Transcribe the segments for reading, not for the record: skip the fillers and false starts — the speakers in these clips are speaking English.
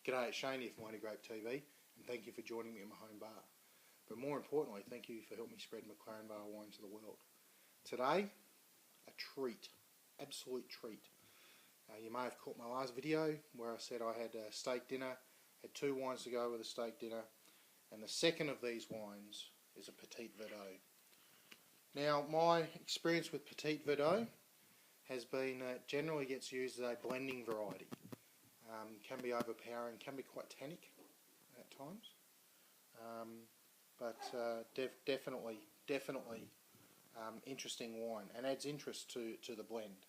G'day, it's Shane here from Wine Grape TV, and thank you for joining me at my home bar. But more importantly, thank you for helping me spread McLaren Vale wine to the world. Today, a treat, absolute treat. You may have caught my last video where I said I had a steak dinner, had 2 wines to go with a steak dinner, and the second of these wines is a Petit Verdot. Now, my experience with Petit Verdot has been generally gets used as a blending variety. Can be overpowering, can be quite tannic at times, but definitely interesting wine and adds interest to the blend.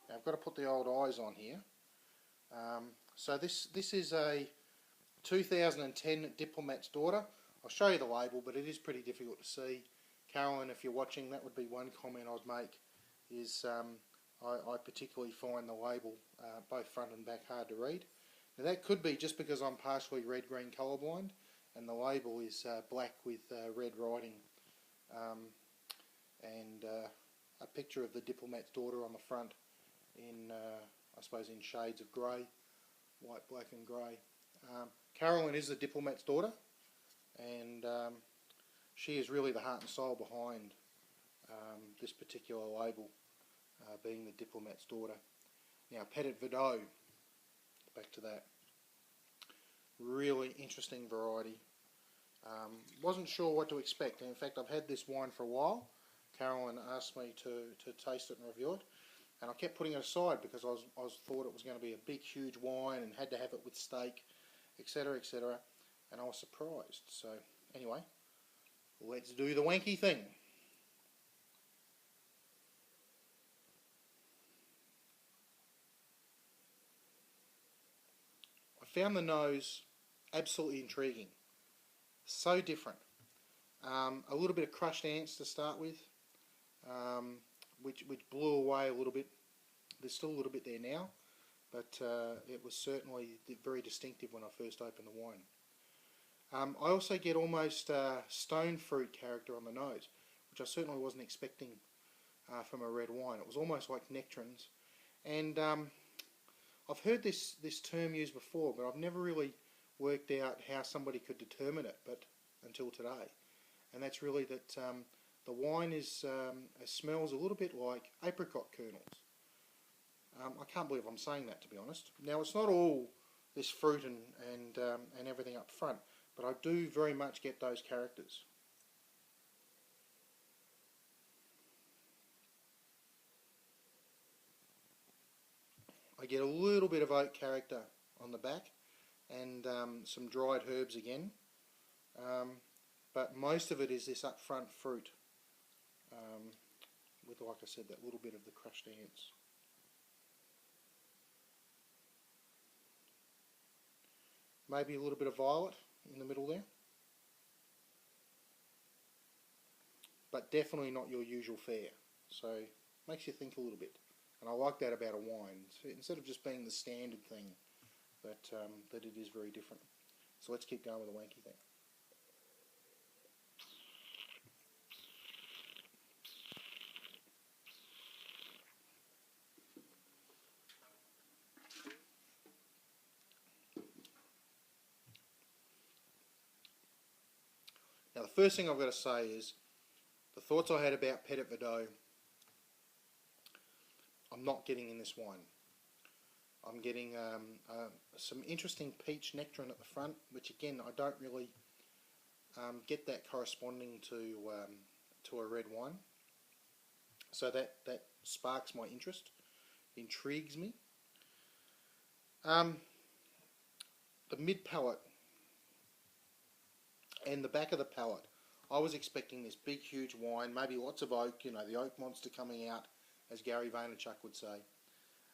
Now I've got to put the old eyes on here. So this is a 2010 Diplomats daughter. I'll show you the label, but it is pretty difficult to see. Carolyn, if you're watching, that would be one comment I'd make, is I particularly find the label, both front and back, hard to read. Now that could be just because I'm partially red-green colourblind, and the label is black with red writing, and a picture of the Diplomat's daughter on the front in, I suppose, in shades of grey, white, black and grey. Carolyn is the Diplomat's daughter, and she is really the heart and soul behind this particular label, being the Diplomat's daughter. Now, Petit Verdot, back to that. Really interesting variety. Wasn't sure what to expect. In fact, I've had this wine for a while. Carolyn asked me to taste it and review it, and I kept putting it aside because I thought it was going to be a big, huge wine and had to have it with steak, etc., etc., and I was surprised. So, anyway, let's do the wanky thing. I found the nose absolutely intriguing. So different. A little bit of crushed ants to start with, which blew away a little bit. There's still a little bit there now, but it was certainly very distinctive when I first opened the wine. I also get almost stone fruit character on the nose, which I certainly wasn't expecting from a red wine. It was almost like nectarines, and I've heard this term used before, but I've never really worked out how somebody could determine it, but until today. And that's really that the wine smells a little bit like apricot kernels. I can't believe I'm saying that, to be honest. Now, it's not all this fruit and everything up front, but I do very much get those characters. I get a little bit of oak character on the back, and some dried herbs again, but most of it is this up front fruit, with, like I said, that little bit of the crushed ants. Maybe a little bit of violet in the middle there, but definitely not your usual fare, so makes you think a little bit. And I like that about a wine, so instead of just being the standard thing, that it is very different. So let's keep going with the wanky thing. Now, the first thing I've got to say is the thoughts I had about Petit Verdot, I'm not getting in this wine. I'm getting some interesting peach nectarine at the front, which again I don't really get that corresponding to a red wine. So that sparks my interest, intrigues me. The mid palate and the back of the palate, I was expecting this big, huge wine, maybe lots of oak, you know, the oak monster coming out, as Gary Vaynerchuk would say,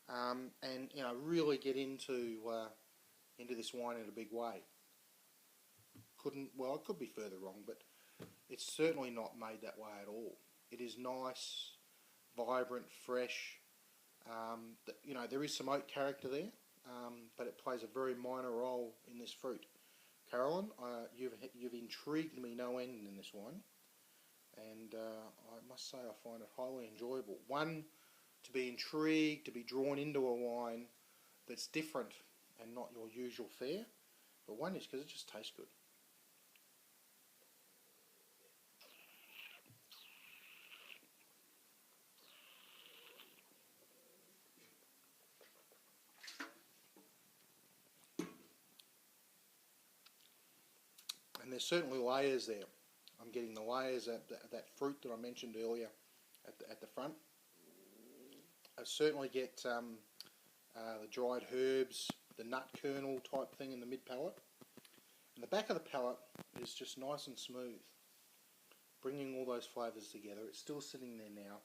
and you know, really get into this wine in a big way. Well, I could be further wrong, but it's certainly not made that way at all. It is nice, vibrant, fresh. You know, there is some oak character there, but it plays a very minor role in this fruit. Carolyn, you've intrigued me no end in this wine, and I must say I find it highly enjoyable. One, to be intrigued, to be drawn into a wine that's different and not your usual fare, But one is because it just tastes good. And there's certainly layers there. I'm getting the layers of that fruit that I mentioned earlier at the front. I certainly get the dried herbs, the nut kernel type thing in the mid palate. And the back of the palate is just nice and smooth, bringing all those flavours together. It's still sitting there now.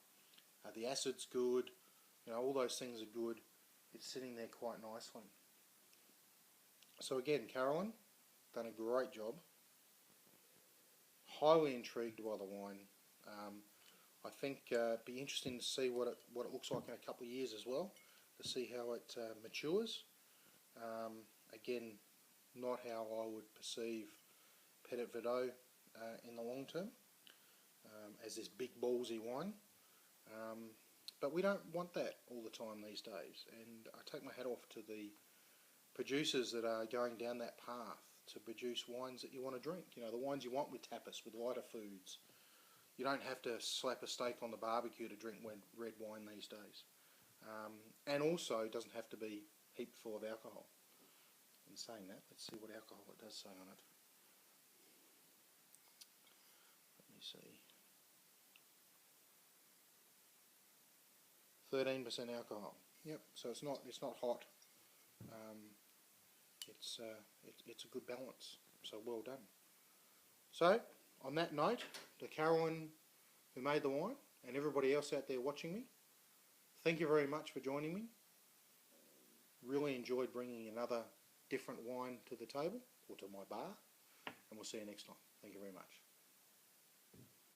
The acid's good, all those things are good. It's sitting there quite nicely. So again, Carolyn, done a great job. Highly intrigued by the wine. I think it'd be interesting to see what it looks like in a couple of years as well, to see how it matures. Again, not how I would perceive Petit Verdot in the long term, as this big ballsy wine. But we don't want that all the time these days, and I take my hat off to the producers that are going down that path to produce wines that you want to drink. The wines you want with tapas, with lighter foods. You don't have to slap a steak on the barbecue to drink red wine these days. And also, it doesn't have to be heaped full of alcohol. In saying that, let's see what alcohol it does say on it. Let me see. 13% alcohol. Yep. So it's not hot. It's a good balance. So well done. So on that note, to Carolyn who made the wine and everybody else out there watching me, thank you very much for joining me. Really enjoyed bringing another different wine to the table, or to my bar, and we'll see you next time. Thank you very much.